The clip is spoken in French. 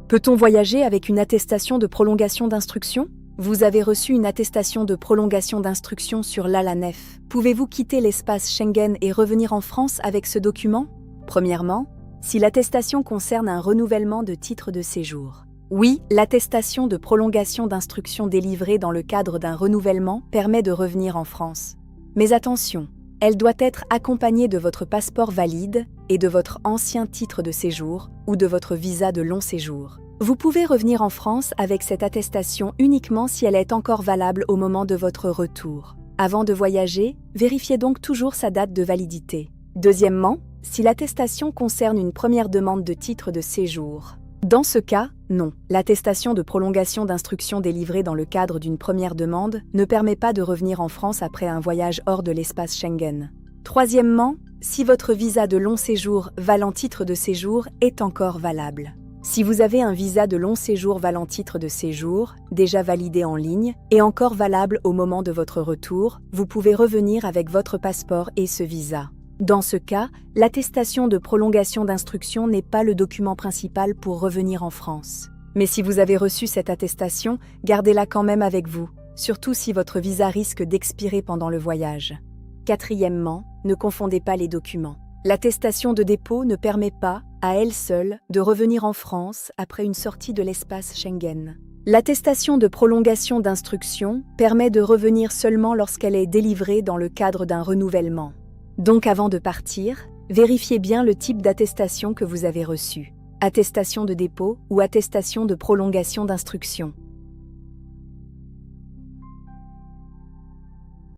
Peut-on voyager avec une attestation de prolongation d'instruction? Vous avez reçu une attestation de prolongation d'instruction sur l'ALANEF. Pouvez-vous quitter l'espace Schengen et revenir en France avec ce document? Premièrement, si l'attestation concerne un renouvellement de titre de séjour. Oui, l'attestation de prolongation d'instruction délivrée dans le cadre d'un renouvellement permet de revenir en France. Mais attention, elle doit être accompagnée de votre passeport valide et de votre ancien titre de séjour ou de votre visa de long séjour. Vous pouvez revenir en France avec cette attestation uniquement si elle est encore valable au moment de votre retour. Avant de voyager, vérifiez donc toujours sa date de validité. Deuxièmement, si l'attestation concerne une première demande de titre de séjour. Dans ce cas, non. L'attestation de prolongation d'instruction délivrée dans le cadre d'une première demande ne permet pas de revenir en France après un voyage hors de l'espace Schengen. Troisièmement, si votre visa de long séjour valant titre de séjour est encore valable. Si vous avez un visa de long séjour valant titre de séjour, déjà validé en ligne et encore valable au moment de votre retour, vous pouvez revenir avec votre passeport et ce visa. Dans ce cas, l'attestation de prolongation d'instruction n'est pas le document principal pour revenir en France. Mais si vous avez reçu cette attestation, gardez-la quand même avec vous, surtout si votre visa risque d'expirer pendant le voyage. Quatrièmement, ne confondez pas les documents. L'attestation de dépôt ne permet pas, à elle seule, de revenir en France après une sortie de l'espace Schengen. L'attestation de prolongation d'instruction permet de revenir seulement lorsqu'elle est délivrée dans le cadre d'un renouvellement. Donc avant de partir, vérifiez bien le type d'attestation que vous avez reçu. Attestation de dépôt ou attestation de prolongation d'instruction.